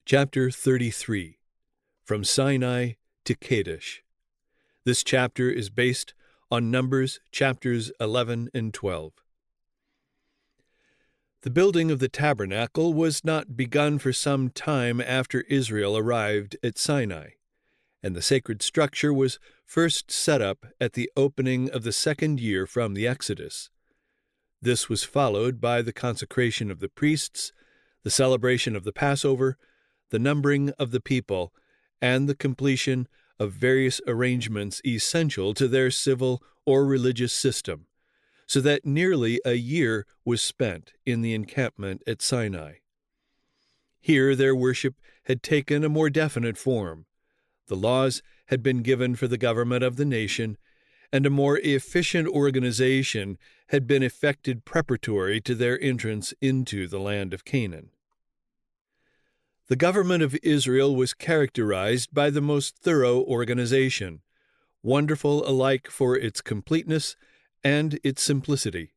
Chapter 33, From Sinai to Kadesh. This chapter is based on Numbers chapters 11 and 12. The building of the tabernacle was not begun for some time after Israel arrived at Sinai, and the sacred structure was first set up at the opening of the second year from the Exodus. This was followed by the consecration of the priests, the celebration of the Passover, the numbering of the people, and the completion of various arrangements essential to their civil or religious system, so that nearly a year was spent in the encampment at Sinai. Here their worship had taken a more definite form. The laws had been given for the government of the nation, and a more efficient organization had been effected preparatory to their entrance into the land of Canaan. The government of Israel was characterized by the most thorough organization, wonderful alike for its completeness and its simplicity.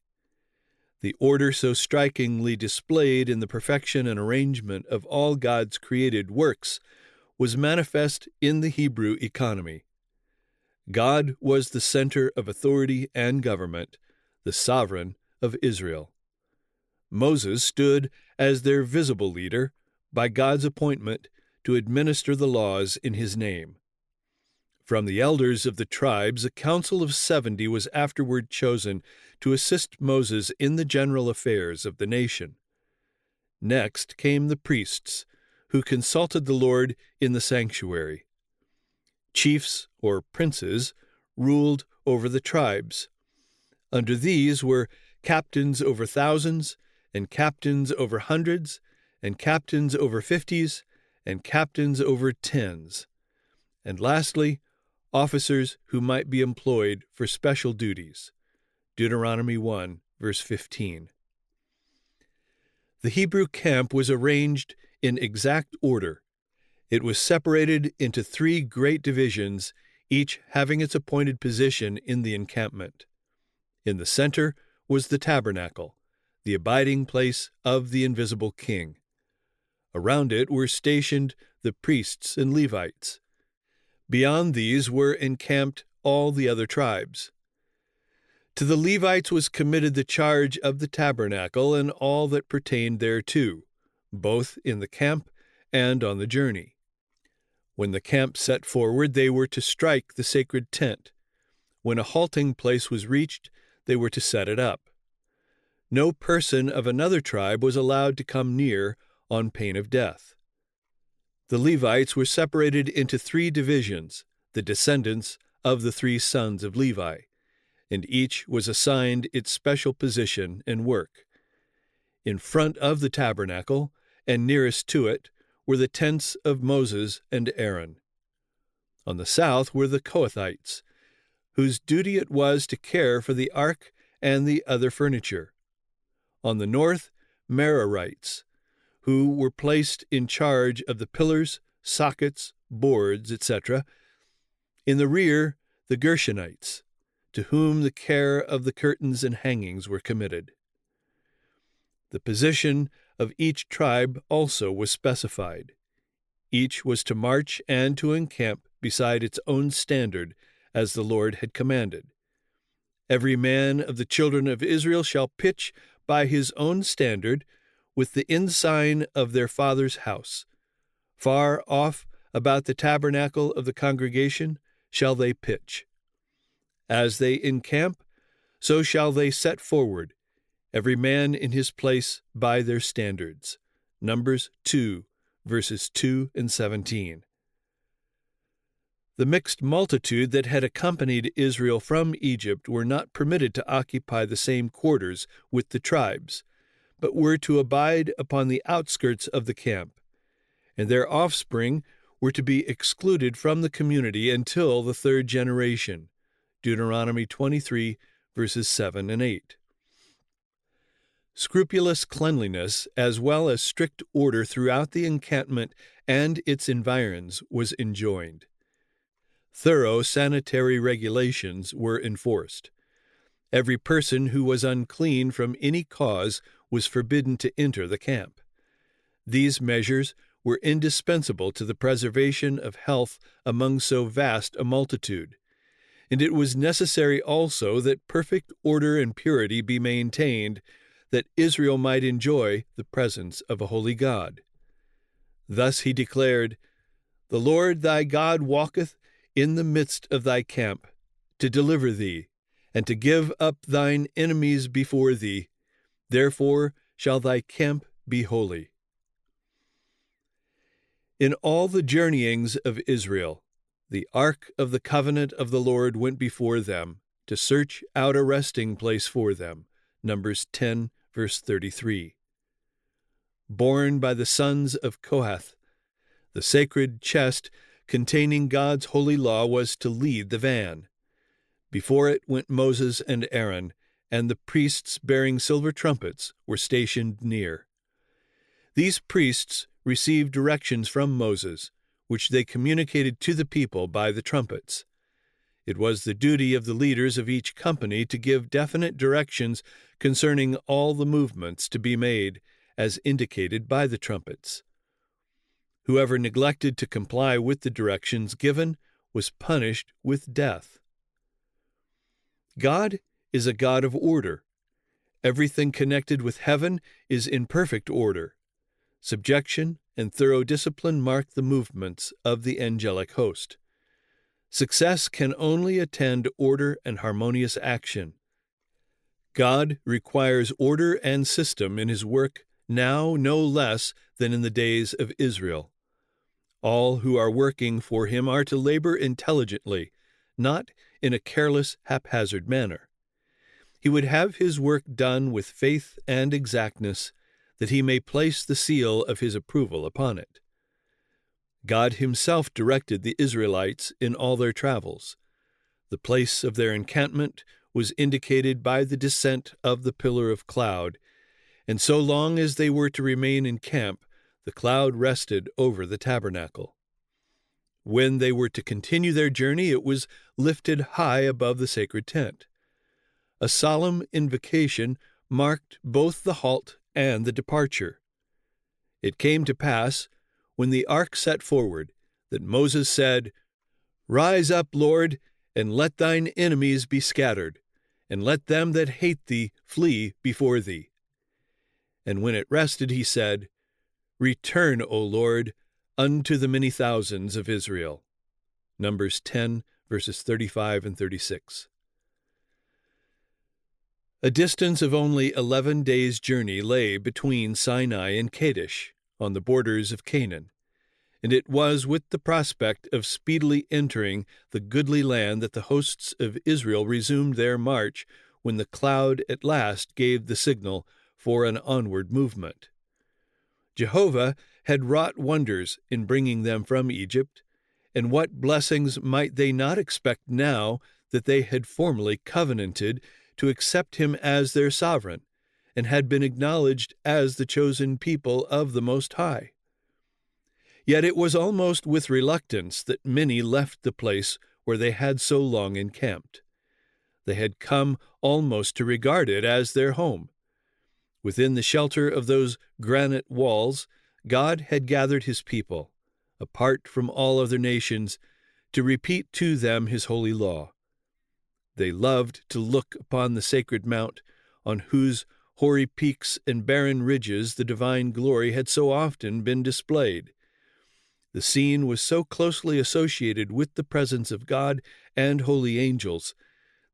The order so strikingly displayed in the perfection and arrangement of all God's created works was manifest in the Hebrew economy. God was the center of authority and government, the sovereign of Israel. Moses stood as their visible leader, by God's appointment to administer the laws in his name. From the elders of the tribes, a council of 70 was afterward chosen to assist Moses in the general affairs of the nation. Next came the priests, who consulted the Lord in the sanctuary. Chiefs, or princes, ruled over the tribes. Under these were captains over thousands, and captains over hundreds, and captains over 50s, and captains over 10s, and lastly, officers who might be employed for special duties. Deuteronomy 1, verse 15. The Hebrew camp was arranged in exact order. It was separated into 3 great divisions, each having its appointed position in the encampment. In the center was the tabernacle, the abiding place of the invisible king. Around it were stationed the priests and Levites. Beyond these were encamped all the other tribes. To the Levites was committed the charge of the tabernacle and all that pertained thereto, both in the camp and on the journey. When the camp set forward, they were to strike the sacred tent. When a halting place was reached, they were to set it up. No person of another tribe was allowed to come near on pain of death. The Levites were separated into 3 divisions, the descendants of the 3 sons of Levi, and each was assigned its special position and work. In front of the tabernacle, and nearest to it, were the tents of Moses and Aaron. On the south were the Kohathites, whose duty it was to care for the ark and the other furniture. On the north, Merarites, who were placed in charge of the pillars, sockets, boards, etc. In the rear, the Gershonites, to whom the care of the curtains and hangings were committed. The position of each tribe also was specified. Each was to march and to encamp beside its own standard, as the Lord had commanded. Every man of the children of Israel shall pitch by his own standard, with the ensign of their father's house. Far off about the tabernacle of the congregation shall they pitch. As they encamp, so shall they set forward, every man in his place by their standards. Numbers 2, verses 2 and 17. The mixed multitude that had accompanied Israel from Egypt were not permitted to occupy the same quarters with the tribes, but were to abide upon the outskirts of the camp, and their offspring were to be excluded from the community until the 3rd generation. Deuteronomy 23, verses 7 and 8. Scrupulous cleanliness, as well as strict order throughout the encampment and its environs, was enjoined. Thorough sanitary regulations were enforced. Every person who was unclean from any cause was forbidden to enter the camp. These measures were indispensable to the preservation of health among so vast a multitude, and it was necessary also that perfect order and purity be maintained, that Israel might enjoy the presence of a holy God. Thus he declared, "The Lord thy God walketh in the midst of thy camp, to deliver thee, and to give up thine enemies before thee. Therefore shall thy camp be holy." In all the journeyings of Israel, the ark of the covenant of the Lord went before them, to search out a resting place for them. Numbers 10, verse 33. Borne by the sons of Kohath, the sacred chest containing God's holy law was to lead the van. Before it went Moses and Aaron, and the priests bearing silver trumpets were stationed near. These priests received directions from Moses, which they communicated to the people by the trumpets. It was the duty of the leaders of each company to give definite directions concerning all the movements to be made, as indicated by the trumpets. Whoever neglected to comply with the directions given was punished with death. God is a God of order. Everything connected with heaven is in perfect order. Subjection and thorough discipline mark the movements of the angelic host. Success can only attend order and harmonious action. God requires order and system in his work now no less than in the days of Israel. All who are working for him are to labor intelligently, not in a careless, haphazard manner. He would have his work done with faith and exactness, that he may place the seal of his approval upon it. God himself directed the Israelites in all their travels. The place of their encampment was indicated by the descent of the pillar of cloud, and so long as they were to remain in camp, the cloud rested over the tabernacle. When they were to continue their journey, it was lifted high above the sacred tent. A solemn invocation marked both the halt and the departure. It came to pass, when the ark set forward, that Moses said, "Rise up, Lord, and let thine enemies be scattered, and let them that hate thee flee before thee." And when it rested, he said, "Return, O Lord, unto the many thousands of Israel." Numbers 10, verses 35 and 36. A distance of only 11 days' journey lay between Sinai and Kadesh, on the borders of Canaan, and it was with the prospect of speedily entering the goodly land that the hosts of Israel resumed their march when the cloud at last gave the signal for an onward movement. Jehovah had wrought wonders in bringing them from Egypt, and what blessings might they not expect now that they had formerly covenanted to accept him as their sovereign, and had been acknowledged as the chosen people of the Most High. Yet it was almost with reluctance that many left the place where they had so long encamped. They had come almost to regard it as their home. Within the shelter of those granite walls, God had gathered his people, apart from all other nations, to repeat to them his holy law. They loved to look upon the sacred mount, on whose hoary peaks and barren ridges the divine glory had so often been displayed. The scene was so closely associated with the presence of God and holy angels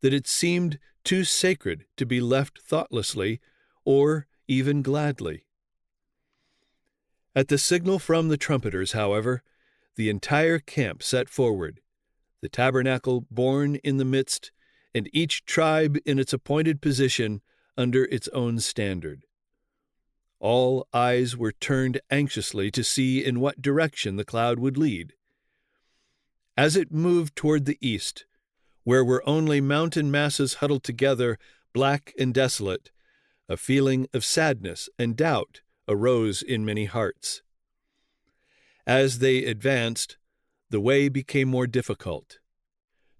that it seemed too sacred to be left thoughtlessly or even gladly. At the signal from the trumpeters, however, the entire camp set forward, the tabernacle borne in the midst, and each tribe in its appointed position under its own standard. All eyes were turned anxiously to see in what direction the cloud would lead. As it moved toward the east, where were only mountain masses huddled together, black and desolate, a feeling of sadness and doubt arose in many hearts. As they advanced, the way became more difficult.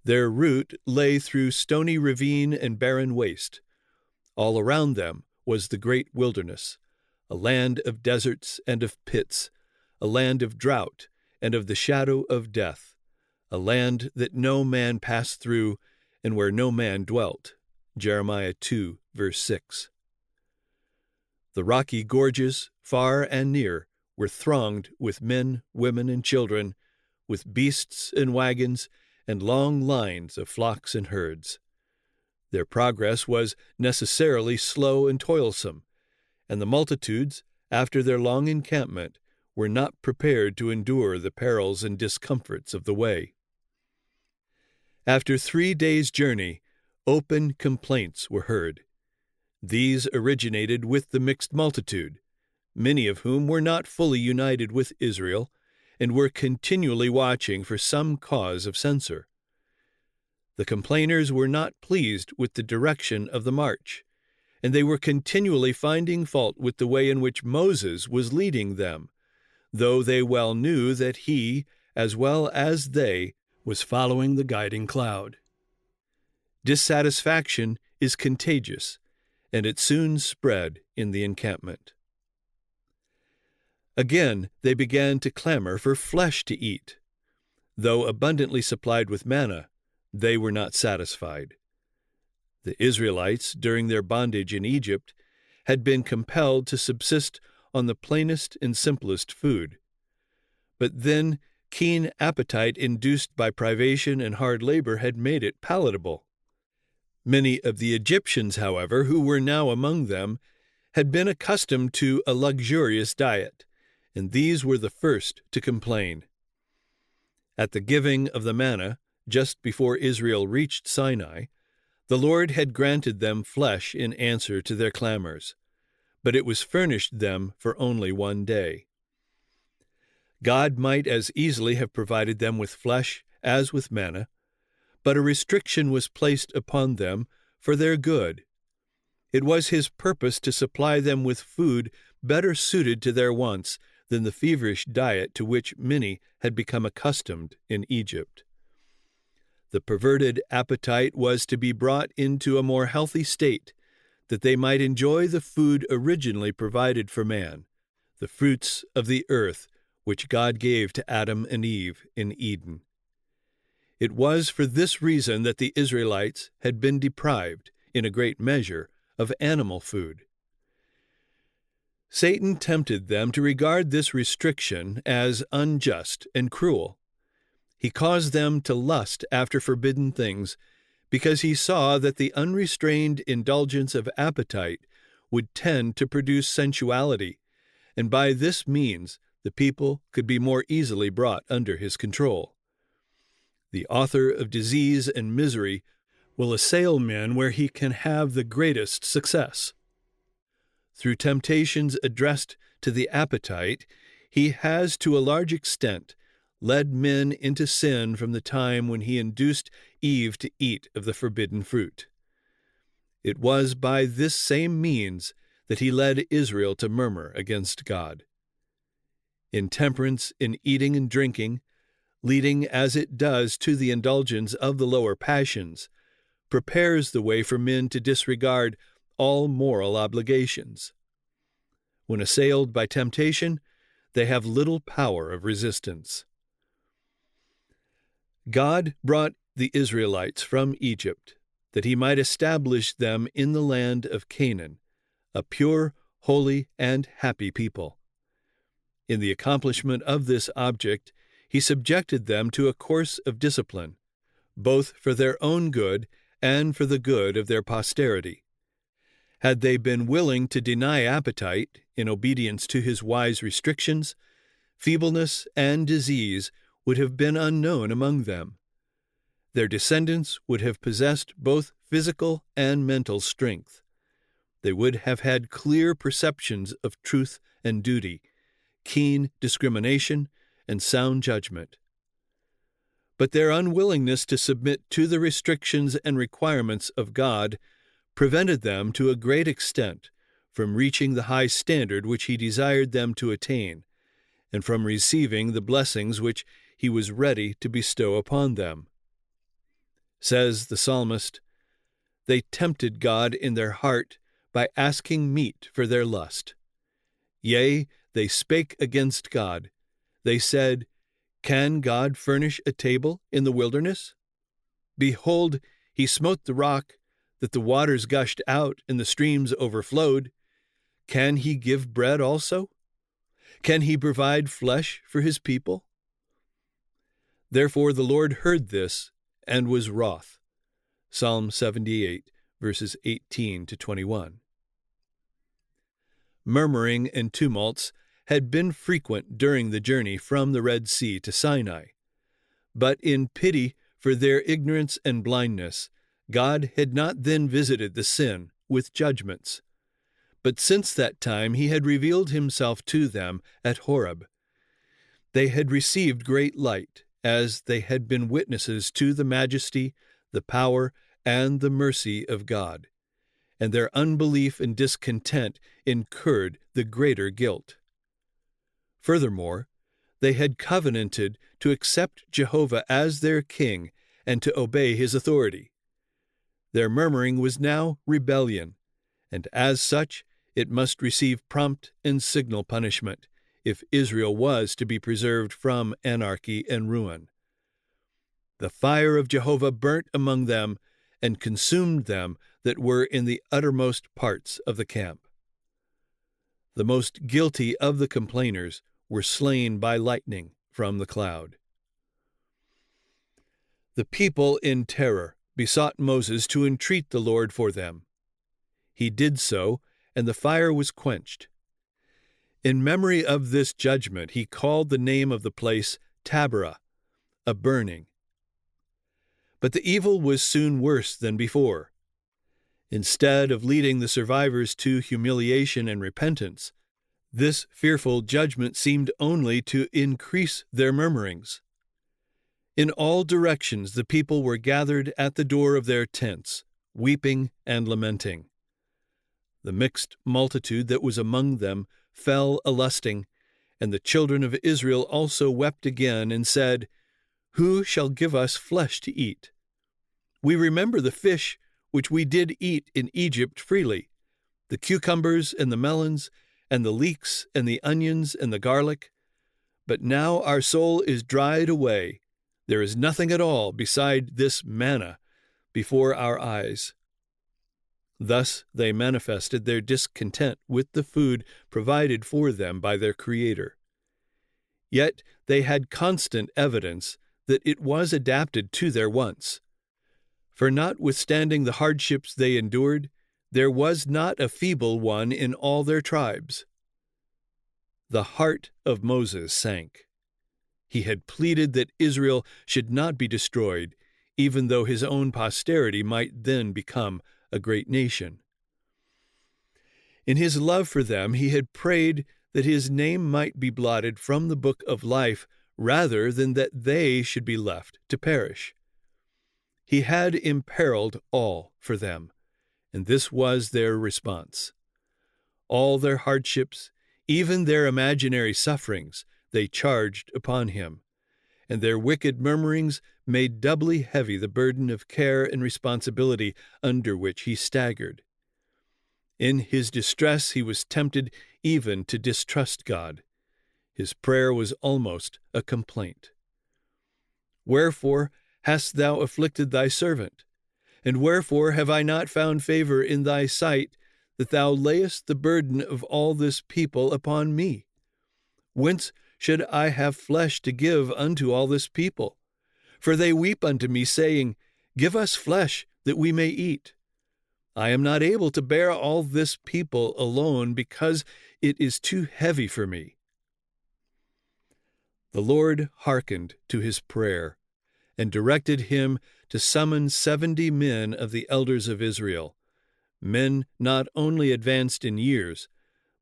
Their route lay through stony ravine and barren waste. All around them was the great wilderness, a land of deserts and of pits, a land of drought and of the shadow of death, a land that no man passed through and where no man dwelt. Jeremiah 2, verse 6. The rocky gorges, far and near, were thronged with men, women, and children, with beasts and wagons, and long lines of flocks and herds. Their progress was necessarily slow and toilsome, and the multitudes, after their long encampment, were not prepared to endure the perils and discomforts of the way. After 3 days' journey, open complaints were heard. These originated with the mixed multitude, many of whom were not fully united with Israel, and were continually watching for some cause of censure. The complainers were not pleased with the direction of the march, and they were continually finding fault with the way in which Moses was leading them, though they well knew that he, as well as they, was following the guiding cloud. Dissatisfaction is contagious, and it soon spread in the encampment. Again they began to clamor for flesh to eat. Though abundantly supplied with manna, they were not satisfied. The Israelites, during their bondage in Egypt, had been compelled to subsist on the plainest and simplest food. But then keen appetite induced by privation and hard labor had made it palatable. Many of the Egyptians, however, who were now among them, had been accustomed to a luxurious diet, and these were the first to complain. At the giving of the manna, just before Israel reached Sinai, the Lord had granted them flesh in answer to their clamors, but it was furnished them for only 1 day. God might as easily have provided them with flesh as with manna, but a restriction was placed upon them for their good. It was his purpose to supply them with food better suited to their wants than the feverish diet to which many had become accustomed in Egypt. The perverted appetite was to be brought into a more healthy state, that they might enjoy the food originally provided for man, the fruits of the earth which God gave to Adam and Eve in Eden. It was for this reason that the Israelites had been deprived, in a great measure, of animal food. Satan tempted them to regard this restriction as unjust and cruel. He caused them to lust after forbidden things because he saw that the unrestrained indulgence of appetite would tend to produce sensuality, and by this means the people could be more easily brought under his control. The author of disease and misery will assail men where he can have the greatest success. Through temptations addressed to the appetite, he has to a large extent led men into sin from the time when he induced Eve to eat of the forbidden fruit. It was by this same means that he led Israel to murmur against God. Intemperance in eating and drinking, leading as it does to the indulgence of the lower passions, prepares the way for men to disregard all moral obligations. When assailed by temptation, they have little power of resistance. God brought the Israelites from Egypt, that he might establish them in the land of Canaan, a pure, holy, and happy people. In the accomplishment of this object, he subjected them to a course of discipline, both for their own good and for the good of their posterity. Had they been willing to deny appetite in obedience to his wise restrictions, feebleness and disease would have been unknown among them. Their descendants would have possessed both physical and mental strength. They would have had clear perceptions of truth and duty, keen discrimination, and sound judgment. But their unwillingness to submit to the restrictions and requirements of God prevented them to a great extent from reaching the high standard which he desired them to attain, and from receiving the blessings which he was ready to bestow upon them. Says the psalmist, "They tempted God in their heart by asking meat for their lust. Yea, they spake against God, they said, "Can God furnish a table in the wilderness? Behold, he smote the rock, that the waters gushed out and the streams overflowed. Can he give bread also? Can he provide flesh for his people?" Therefore the Lord heard this and was wroth. Psalm 78, verses 18 to 21. Murmuring and tumults had been frequent during the journey from the Red Sea to Sinai. But in pity for their ignorance and blindness, God had not then visited the sin with judgments. But since that time he had revealed himself to them at Horeb. They had received great light, as they had been witnesses to the majesty, the power, and the mercy of God, and their unbelief and discontent incurred the greater guilt. Furthermore, they had covenanted to accept Jehovah as their king and to obey his authority. Their murmuring was now rebellion, and as such it must receive prompt and signal punishment, if Israel was to be preserved from anarchy and ruin. The fire of Jehovah burnt among them and consumed them that were in the uttermost parts of the camp. The most guilty of the complainers were slain by lightning from the cloud. The people in terror besought Moses to entreat the Lord for them. He did so, and the fire was quenched. In memory of this judgment, he called the name of the place Taberah, a burning. But the evil was soon worse than before. Instead of leading the survivors to humiliation and repentance, this fearful judgment seemed only to increase their murmurings. In all directions the people were gathered at the door of their tents, weeping and lamenting. The mixed multitude that was among them fell a-lusting, and the children of Israel also wept again and said, "Who shall give us flesh to eat? We remember the fish which we did eat in Egypt freely, the cucumbers and the melons, and the leeks and the onions and the garlic. But now our soul is dried away. There is nothing at all beside this manna before our eyes." Thus they manifested their discontent with the food provided for them by their Creator. Yet they had constant evidence that it was adapted to their wants. For notwithstanding the hardships they endured, there was not a feeble one in all their tribes. The heart of Moses sank. He had pleaded that Israel should not be destroyed, even though his own posterity might then become a great nation. In his love for them, he had prayed that his name might be blotted from the book of life rather than that they should be left to perish. He had imperiled all for them, and this was their response. All their hardships, even their imaginary sufferings, they charged upon him, and their wicked murmurings made doubly heavy the burden of care and responsibility under which he staggered. In his distress he was tempted even to distrust God. His prayer was almost a complaint. "Wherefore hast thou afflicted thy servant? And wherefore have I not found favor in thy sight, that thou layest the burden of all this people upon me? Whence should I have flesh to give unto all this people? For they weep unto me, saying, Give us flesh, that we may eat. I am not able to bear all this people alone, because it is too heavy for me." The Lord hearkened to his prayer, and directed him to summon 70 men of the elders of Israel, men not only advanced in years,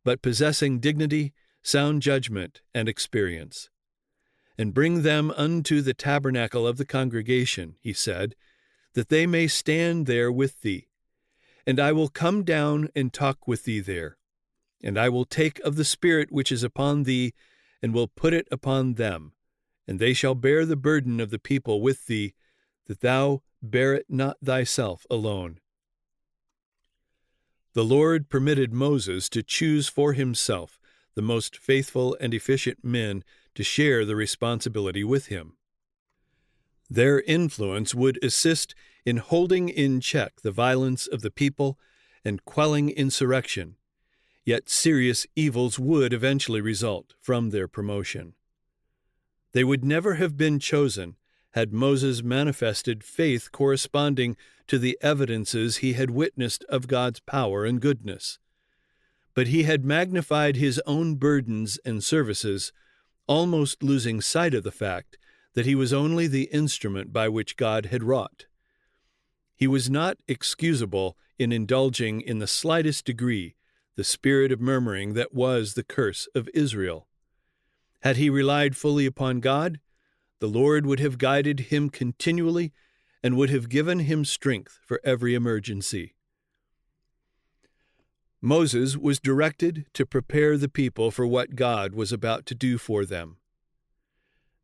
but possessing dignity, sound judgment, and experience. "And bring them unto the tabernacle of the congregation," he said, "that they may stand there with thee. And I will come down and talk with thee there. And I will take of the Spirit which is upon thee, and will put it upon them. And they shall bear the burden of the people with thee, that thou bear it not thyself alone." The Lord permitted Moses to choose for himself the most faithful and efficient men to share the responsibility with him. Their influence would assist in holding in check the violence of the people and quelling insurrection, yet serious evils would eventually result from their promotion. They would never have been chosen had Moses manifested faith corresponding to the evidences he had witnessed of God's power and goodness. But he had magnified his own burdens and services, almost losing sight of the fact that he was only the instrument by which God had wrought. He was not excusable in indulging in the slightest degree the spirit of murmuring that was the curse of Israel. Had he relied fully upon God, the Lord would have guided him continually and would have given him strength for every emergency. Moses was directed to prepare the people for what God was about to do for them.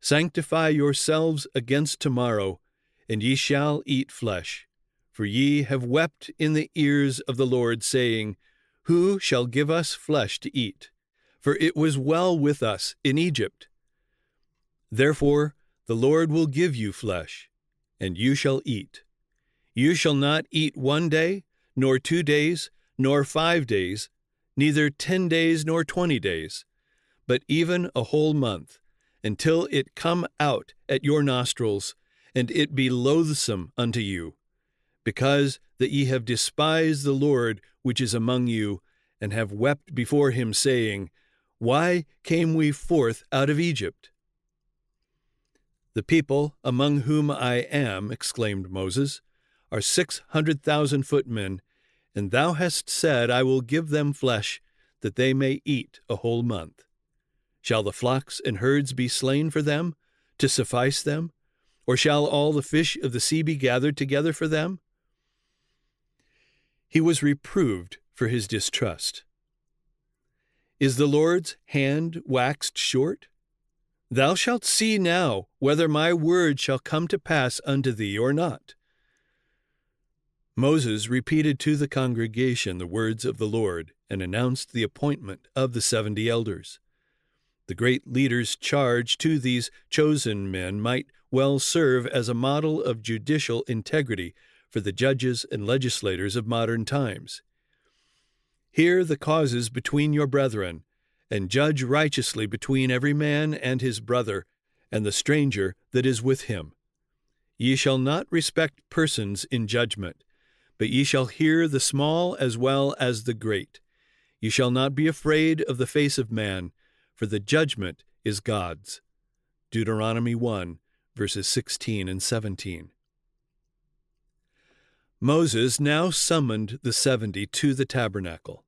"Sanctify yourselves against tomorrow, and ye shall eat flesh. For ye have wept in the ears of the Lord, saying, Who shall give us flesh to eat? For it was well with us in Egypt. Therefore the Lord will give you flesh, and you shall eat. You shall not eat 1 day, nor 2 days, nor 5 days, neither 10 days nor 20 days, but even a whole month, until it come out at your nostrils, and it be loathsome unto you, because that ye have despised the Lord which is among you, and have wept before him, saying, Why came we forth out of Egypt? The people among whom I am, exclaimed Moses, are 600,000 footmen, and thou hast said, I will give them flesh, that they may eat a whole month. Shall the flocks and herds be slain for them, to suffice them? Or shall all the fish of the sea be gathered together for them? He was reproved for his distrust. Is the Lord's hand waxed short? Thou shalt see now whether my word shall come to pass unto thee or not. Moses repeated to the congregation the words of the Lord and announced the appointment of the 70 elders. The great leader's charge to these chosen men might well serve as a model of judicial integrity for the judges and legislators of modern times. Hear the causes between your brethren, and judge righteously between every man and his brother, and the stranger that is with him. Ye shall not respect persons in judgment, but ye shall hear the small as well as the great. Ye shall not be afraid of the face of man, for the judgment is God's. Deuteronomy 1, verses 16 and 17. Moses now summoned the 70 to the tabernacle.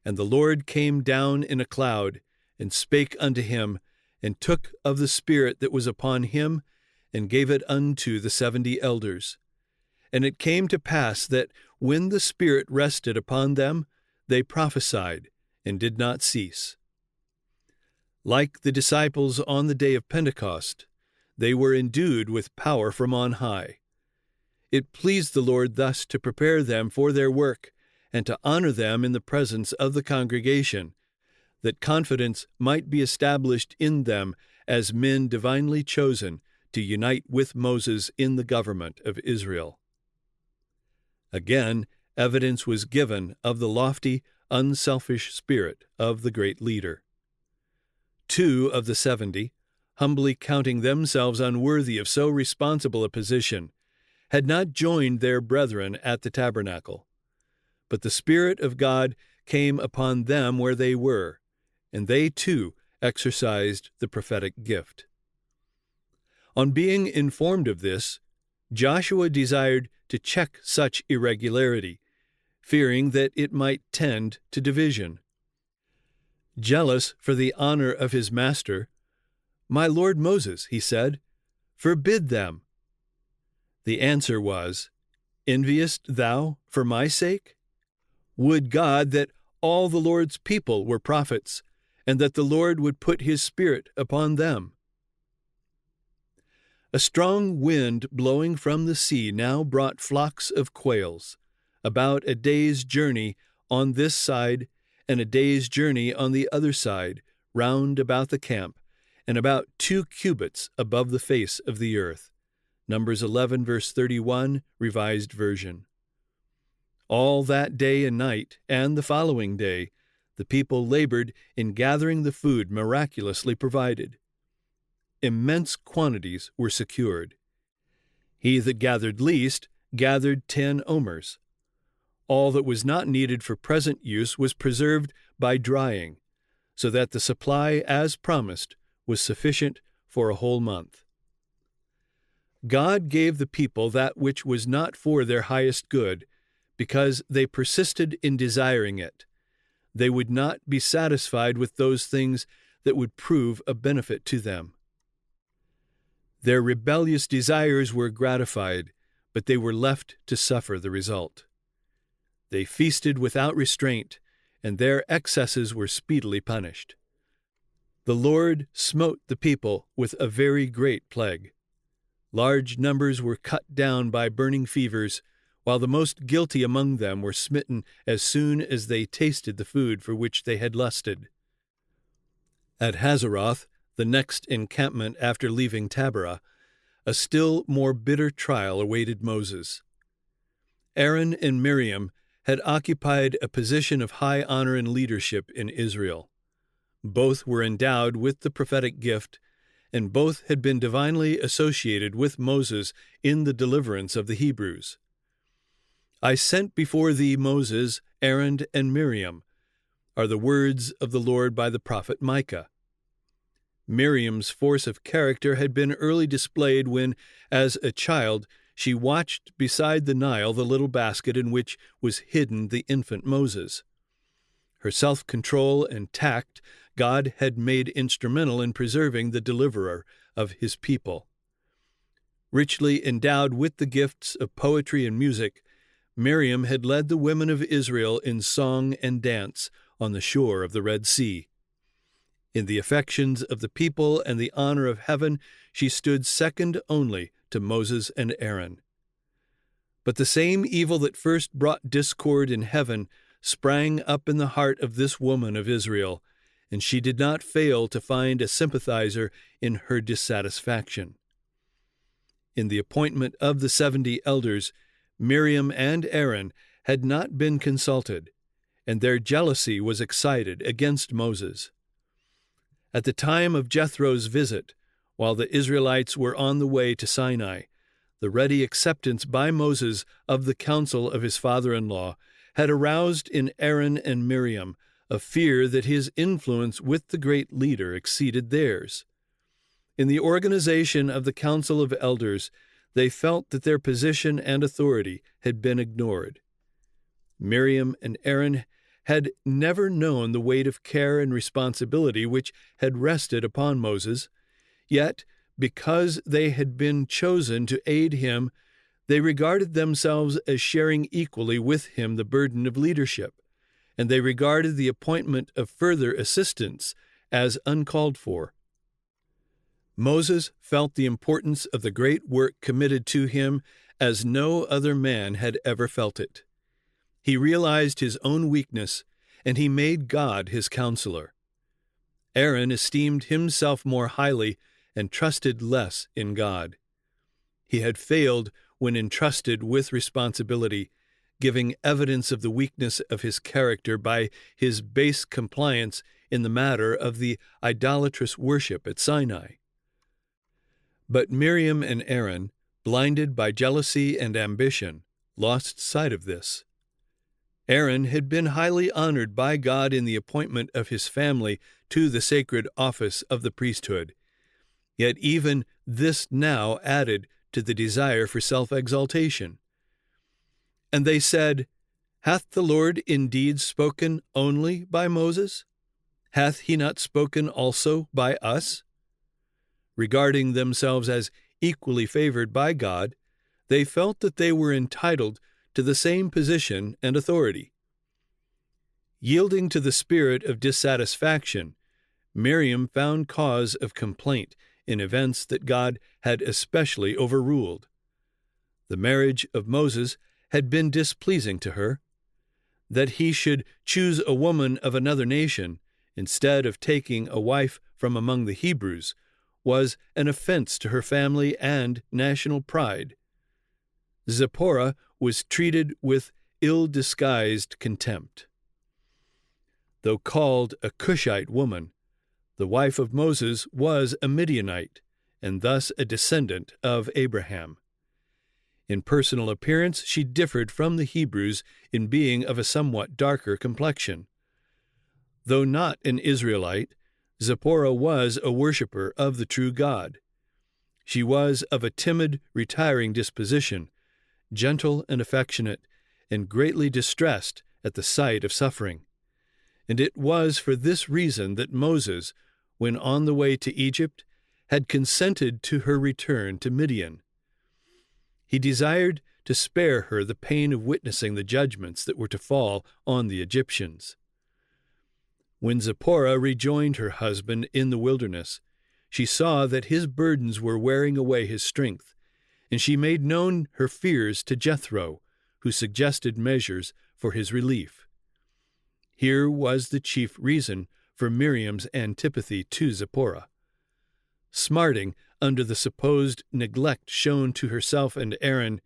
And the Lord came down in a cloud, and spake unto him, and took of the Spirit that was upon him, and gave it unto the 70 elders. And it came to pass that when the Spirit rested upon them, they prophesied, and did not cease. Like the disciples on the day of Pentecost, they were endued with power from on high. It pleased the Lord thus to prepare them for their work, and to honor them in the presence of the congregation, that confidence might be established in them as men divinely chosen to unite with Moses in the government of Israel. Again, evidence was given of the lofty, unselfish spirit of the great leader. 2 of the 70, humbly counting themselves unworthy of so responsible a position, had not joined their brethren at the tabernacle. But the Spirit of God came upon them where they were, and they too exercised the prophetic gift. On being informed of this, Joshua desired to check such irregularity, fearing that it might tend to division. Jealous for the honor of his master, My lord Moses, he said, forbid them. The answer was, Enviest thou for my sake? Would God that all the Lord's people were prophets, and that the Lord would put his Spirit upon them. A strong wind blowing from the sea now brought flocks of quails, about a day's journey on this side and a day's journey on the other side, round about the camp, and about 2 cubits above the face of the earth. Numbers 11, verse 31, Revised Version. All that day and night, and the following day, the people labored in gathering the food miraculously provided. Immense quantities were secured. He that gathered least gathered 10 omers. All that was not needed for present use was preserved by drying, so that the supply, as promised, was sufficient for a whole month. God gave the people that which was not for their highest good, because they persisted in desiring it. They would not be satisfied with those things that would prove a benefit to them. Their rebellious desires were gratified, but they were left to suffer the result. They feasted without restraint, and their excesses were speedily punished. The Lord smote the people with a very great plague. Large numbers were cut down by burning fevers, while the most guilty among them were smitten as soon as they tasted the food for which they had lusted. At Hazeroth, the next encampment after leaving Taberah, a still more bitter trial awaited Moses. Aaron and Miriam had occupied a position of high honor and leadership in Israel. Both were endowed with the prophetic gift, and both had been divinely associated with Moses in the deliverance of the Hebrews. "I sent before thee Moses, Aaron, and Miriam," are the words of the Lord by the prophet Micah. Miriam's force of character had been early displayed when, as a child, she watched beside the Nile the little basket in which was hidden the infant Moses. Her self-control and tact God had made instrumental in preserving the deliverer of his people. Richly endowed with the gifts of poetry and music, Miriam had led the women of Israel in song and dance on the shore of the Red Sea. In the affections of the people and the honor of heaven, she stood second only to Moses and Aaron. But the same evil that first brought discord in heaven sprang up in the heart of this woman of Israel, and she did not fail to find a sympathizer in her dissatisfaction. In the appointment of the 70 elders, Miriam and Aaron had not been consulted, and their jealousy was excited against Moses. At the time of Jethro's visit, while the Israelites were on the way to Sinai, the ready acceptance by Moses of the counsel of his father-in-law had aroused in Aaron and Miriam a fear that his influence with the great leader exceeded theirs. In the organization of the council of elders, they felt that their position and authority had been ignored. Miriam and Aaron had never known the weight of care and responsibility which had rested upon Moses, yet, because they had been chosen to aid him, they regarded themselves as sharing equally with him the burden of leadership, and they regarded the appointment of further assistants as uncalled for. Moses felt the importance of the great work committed to him as no other man had ever felt it. He realized his own weakness, and he made God his counselor. Aaron esteemed himself more highly and trusted less in God. He had failed when entrusted with responsibility, giving evidence of the weakness of his character by his base compliance in the matter of the idolatrous worship at Sinai. But Miriam and Aaron, blinded by jealousy and ambition, lost sight of this. Aaron had been highly honored by God in the appointment of his family to the sacred office of the priesthood, yet even this now added to the desire for self-exaltation. And they said, "Hath the Lord indeed spoken only by Moses? Hath he not spoken also by us?" Regarding themselves as equally favored by God, they felt that they were entitled to the same position and authority. Yielding to the spirit of dissatisfaction, Miriam found cause of complaint in events that God had especially overruled. The marriage of Moses had been displeasing to her. That he should choose a woman of another nation, instead of taking a wife from among the Hebrews, was an offense to her family and national pride. Zipporah was treated with ill-disguised contempt. Though called a Cushite woman, the wife of Moses was a Midianite, and thus a descendant of Abraham. In personal appearance, she differed from the Hebrews in being of a somewhat darker complexion. Though not an Israelite, Zipporah was a worshipper of the true God. She was of a timid, retiring disposition, gentle and affectionate, and greatly distressed at the sight of suffering. And it was for this reason that Moses, when on the way to Egypt, had consented to her return to Midian. He desired to spare her the pain of witnessing the judgments that were to fall on the Egyptians. When Zipporah rejoined her husband in the wilderness, she saw that his burdens were wearing away his strength, and she made known her fears to Jethro, who suggested measures for his relief. Here was the chief reason for Miriam's antipathy to Zipporah. Smarting under the supposed neglect shown to herself and Aaron,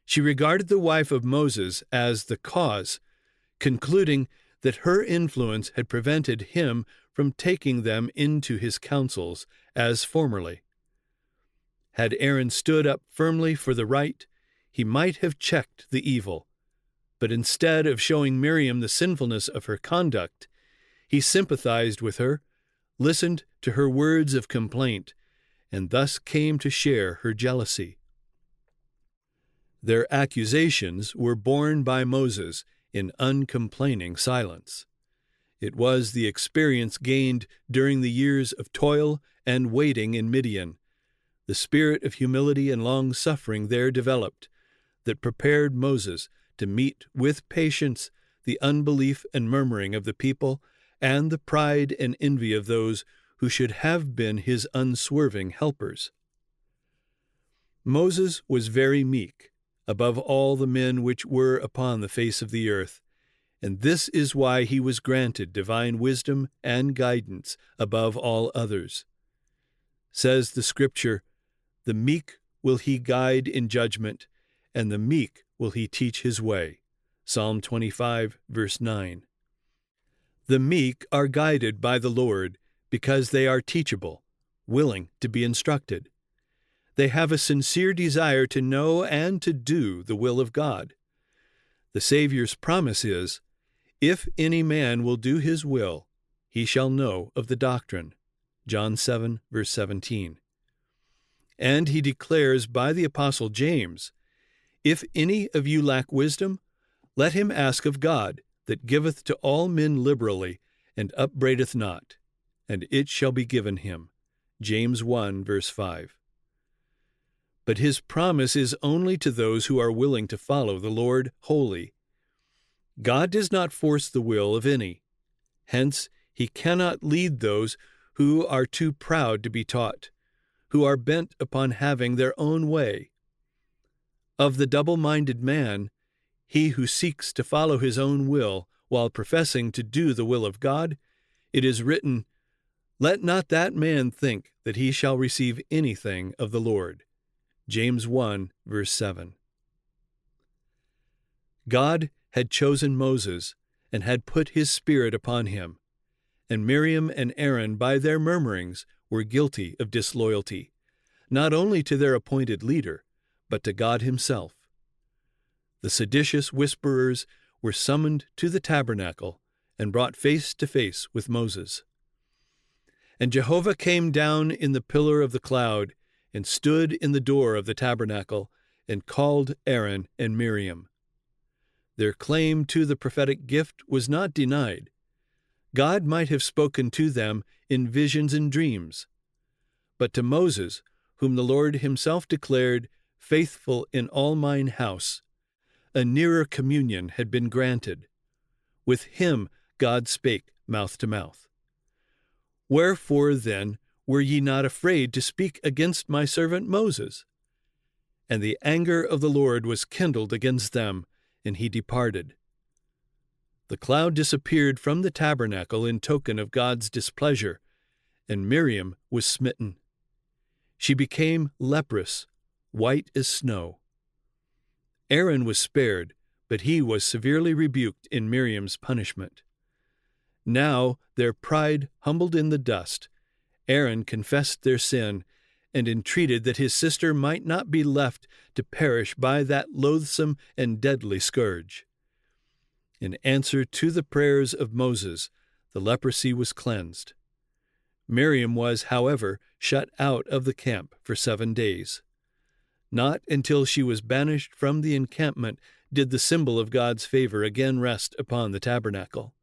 she regarded the wife of Moses as the cause, concluding that her influence had prevented him from taking them into his counsels as formerly. Had Aaron stood up firmly for the right, he might have checked the evil, but instead of showing Miriam the sinfulness of her conduct, he sympathized with her, listened to her words of complaint, and thus came to share her jealousy. Their accusations were borne by Moses in uncomplaining silence. It was the experience gained during the years of toil and waiting in Midian, the spirit of humility and long-suffering there developed, that prepared Moses to meet with patience the unbelief and murmuring of the people and the pride and envy of those who should have been his unswerving helpers. Moses was very meek, above all the men which were upon the face of the earth, and this is why he was granted divine wisdom and guidance above all others. Says the Scripture, "The meek will he guide in judgment, and the meek will he teach his way." Psalm 25, verse 9. The meek are guided by the Lord because they are teachable, willing to be instructed. They have a sincere desire to know and to do the will of God. The Savior's promise is, "If any man will do his will, he shall know of the doctrine." John 7, verse 17. And he declares by the Apostle James, "If any of you lack wisdom, let him ask of God, that giveth to all men liberally, and upbraideth not, and it shall be given him." James 1, verse 5. But his promise is only to those who are willing to follow the Lord wholly. God does not force the will of any. Hence, he cannot lead those who are too proud to be taught, who are bent upon having their own way. Of the double-minded man, he who seeks to follow his own will while professing to do the will of God, it is written, "Let not that man think that he shall receive anything of the Lord." James 1, verse 7. God had chosen Moses and had put his Spirit upon him, and Miriam and Aaron, by their murmurings, were guilty of disloyalty, not only to their appointed leader, but to God himself. The seditious whisperers were summoned to the tabernacle and brought face to face with Moses. And Jehovah came down in the pillar of the cloud and stood in the door of the tabernacle and called Aaron and Miriam. Their claim to the prophetic gift was not denied. God might have spoken to them in visions and dreams. But to Moses, whom the Lord himself declared faithful in all mine house, a nearer communion had been granted. With him God spake mouth to mouth. Wherefore then were ye not afraid to speak against my servant Moses? And the anger of the Lord was kindled against them, and he departed. The cloud disappeared from the tabernacle in token of God's displeasure, and Miriam was smitten. She became leprous, white as snow. Aaron was spared, but he was severely rebuked in Miriam's punishment. Now, their pride humbled in the dust, Aaron confessed their sin and entreated that his sister might not be left to perish by that loathsome and deadly scourge. In answer to the prayers of Moses, the leprosy was cleansed. Miriam was, however, shut out of the camp for 7 days. Not until she was banished from the encampment did the symbol of God's favor again rest upon the tabernacle.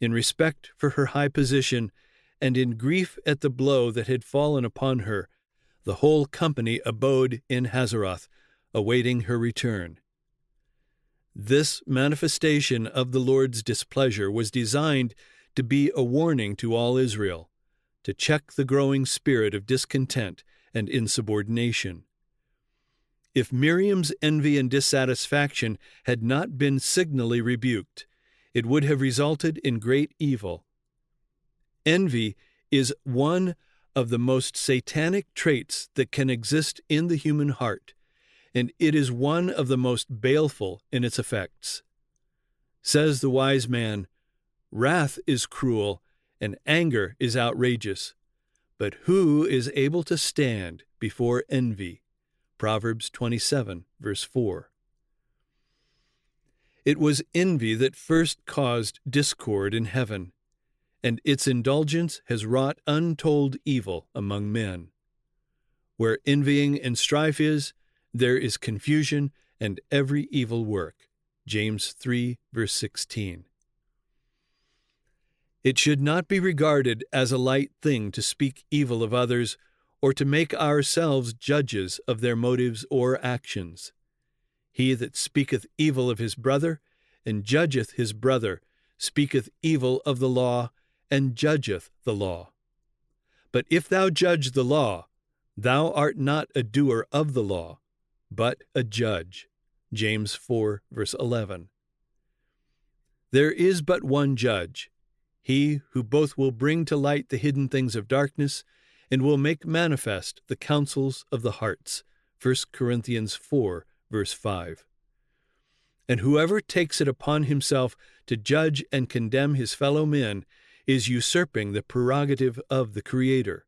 In respect for her high position, and in grief at the blow that had fallen upon her, the whole company abode in Hazeroth, awaiting her return. This manifestation of the Lord's displeasure was designed to be a warning to all Israel, to check the growing spirit of discontent and insubordination. If Miriam's envy and dissatisfaction had not been signally rebuked, it would have resulted in great evil. Envy is one of the most satanic traits that can exist in the human heart, and it is one of the most baleful in its effects. Says the wise man, "Wrath is cruel, and anger is outrageous, but who is able to stand before envy?" Proverbs 27, verse 4. It was envy that first caused discord in heaven, and its indulgence has wrought untold evil among men. Where envying and strife is, there is confusion and every evil work. James 3, verse 16. It should not be regarded as a light thing to speak evil of others or to make ourselves judges of their motives or actions. He that speaketh evil of his brother and judgeth his brother speaketh evil of the law and judgeth the law. But if thou judge the law, thou art not a doer of the law, but a judge. James 4, verse 11. There is but one judge, he who both will bring to light the hidden things of darkness and will make manifest the counsels of the hearts. 1 Corinthians 4, verse 5. And whoever takes it upon himself to judge and condemn his fellow men is usurping the prerogative of the Creator.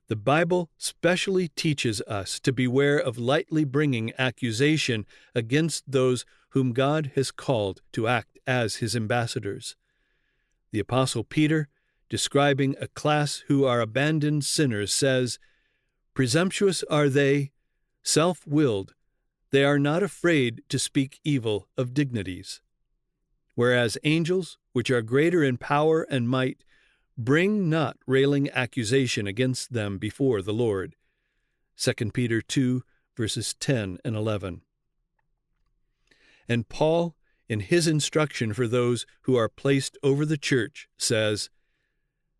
The Bible specially teaches us to beware of lightly bringing accusation against those whom God has called to act as his ambassadors. The Apostle Peter, describing a class who are abandoned sinners, says, "Presumptuous are they, self-willed, they are not afraid to speak evil of dignities. Whereas angels, which are greater in power and might, bring not railing accusation against them before the Lord." 2 Peter 2, verses 10 and 11. And Paul, in his instruction for those who are placed over the church, says,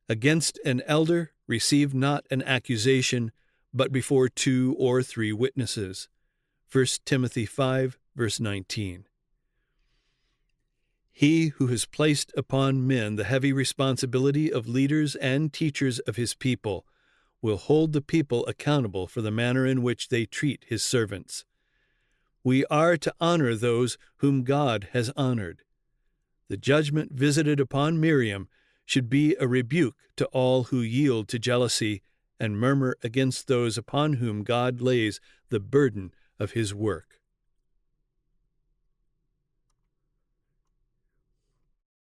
"Against an elder receive not an accusation, but before 2 or 3 witnesses." 1 Timothy 5, verse 19. He who has placed upon men the heavy responsibility of leaders and teachers of his people will hold the people accountable for the manner in which they treat his servants. We are to honor those whom God has honored. The judgment visited upon Miriam should be a rebuke to all who yield to jealousy and murmur against those upon whom God lays the burden of his work.